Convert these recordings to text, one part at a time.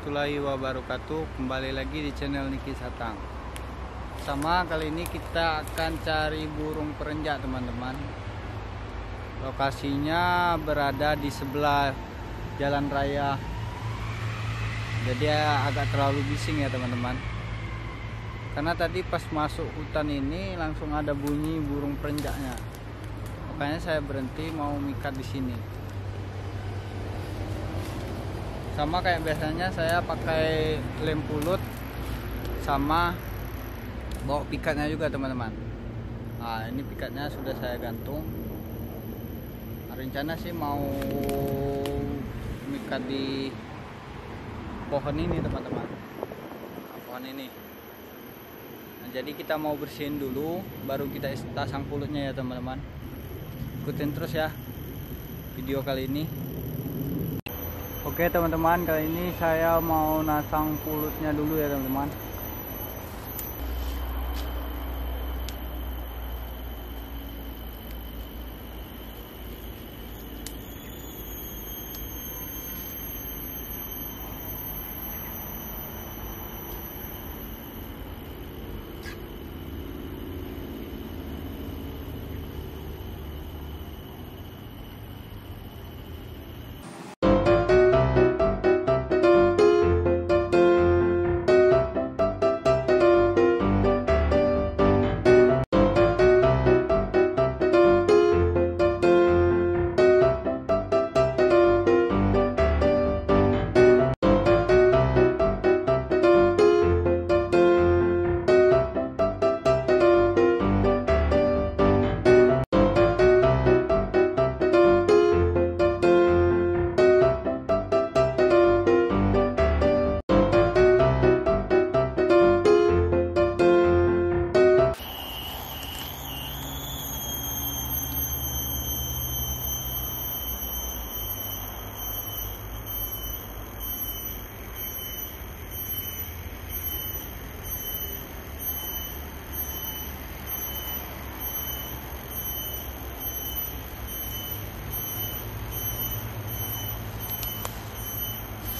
warahmatullahi wabarakatuh. Kembali lagi di channel Niki Satang. Sama kali ini kita akan cari burung perenjak, teman-teman. Lokasinya berada di sebelah jalan raya. Jadi agak terlalu bising ya, teman-teman. Karena tadi pas masuk hutan ini langsung ada bunyi burung perenjaknya. Makanya saya berhenti mau mikat di sini. Sama kayak biasanya saya pakai lem pulut sama bawa pikatnya juga, teman-teman. Nah, ini pikatnya sudah saya gantung. Rencana sih mau mikat di pohon ini, teman-teman. Pohon ini. Nah, jadi kita mau bersihin dulu baru kita pasang pulutnya ya, teman-teman. Ikutin terus ya video kali ini. Oke teman-teman, kali ini saya mau nasang pulutnya dulu ya, teman-teman.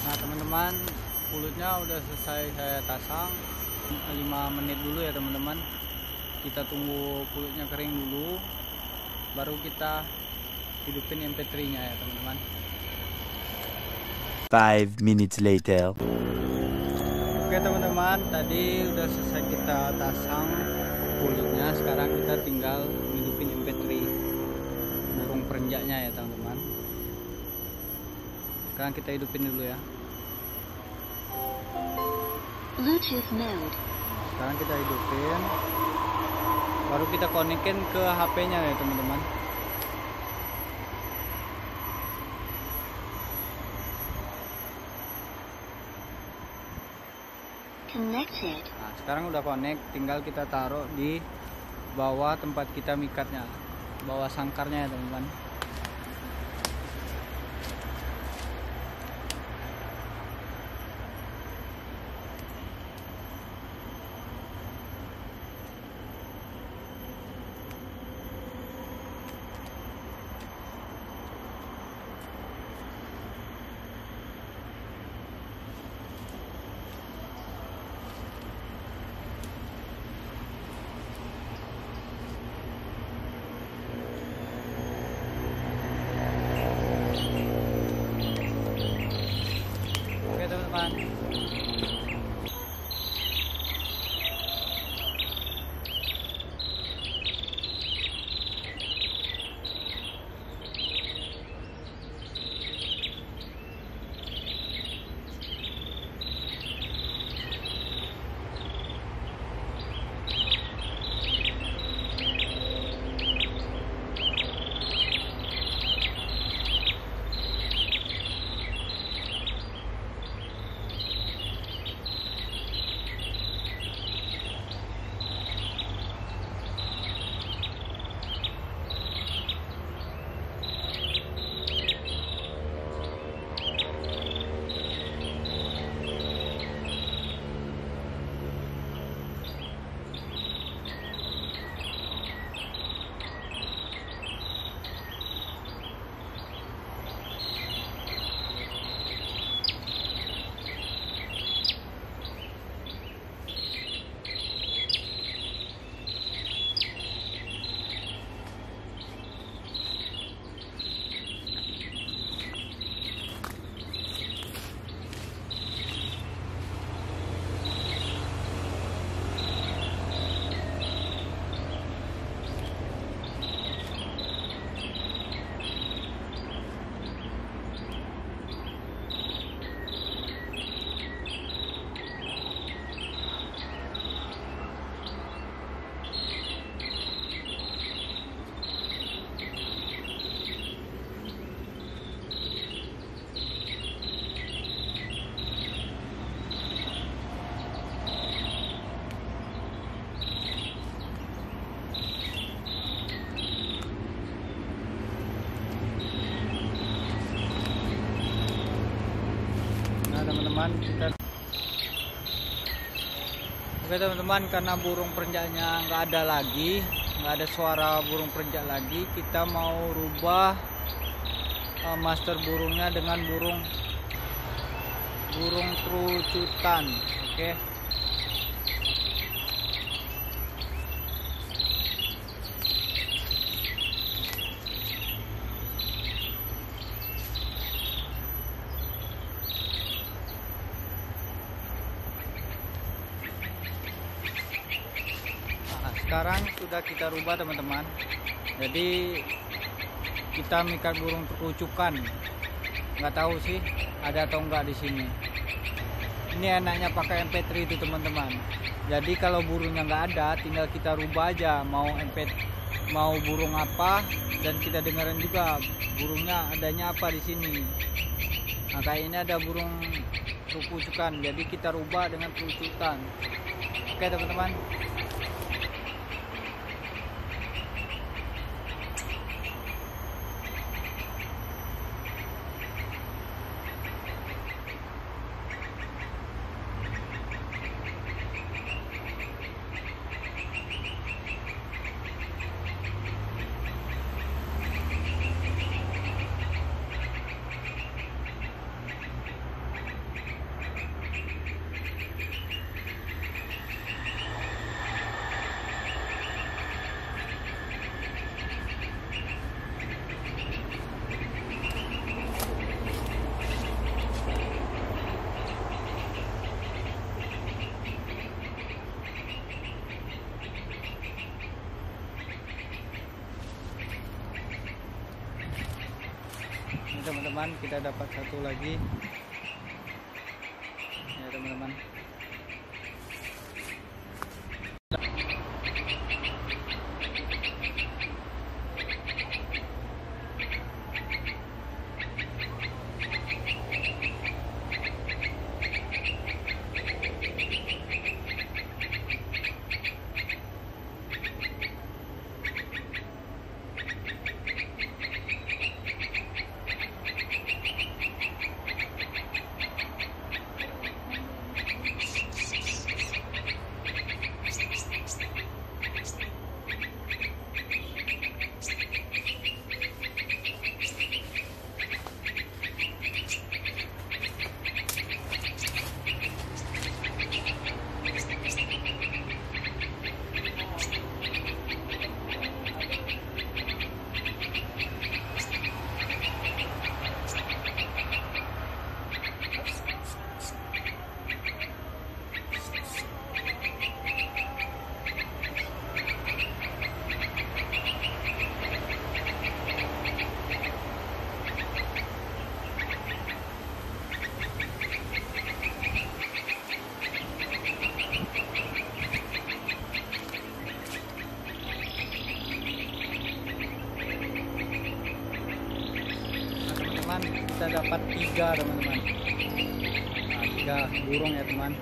Nah teman-teman, pulutnya udah selesai saya tasang. 5 menit dulu ya, teman-teman. Kita tunggu pulutnya kering dulu, baru kita hidupin MP3 nya ya, teman-teman. 5 minutes later. Oke teman-teman, tadi udah selesai kita tasang pulutnya. Sekarang kita tinggal hidupin MP3 burung perenjaknya ya, teman-teman. Sekarang kita hidupin dulu ya. Bluetooth mode. Sekarang kita hidupin, baru kita konekin ke HP-nya ya, teman-teman. Connected. Nah, sekarang udah connect, tinggal kita taruh di bawah tempat kita mikatnya, bawah sangkarnya ya, teman-teman. Oke teman-teman. teman-teman, oke teman-teman, karena burung perenjaknya nggak ada lagi, nggak ada suara burung perenjak lagi, kita mau rubah master burungnya dengan burung terucutan. Oke. Sekarang sudah kita rubah teman-teman, jadi kita mikat burung terucukan. Nggak tahu sih ada atau enggak di sini. Ini enaknya pakai MP3 itu teman-teman, jadi kalau burungnya nggak ada tinggal kita rubah aja mau burung apa, dan kita dengerin juga burungnya adanya apa di sini. Nah kayak ini ada burung terucukan, jadi kita rubah dengan terucutan. Oke teman-teman. Teman-teman, kita dapat satu lagi ya teman-teman. Kita dapat 3 teman-teman. Nah, 3 burung ya teman.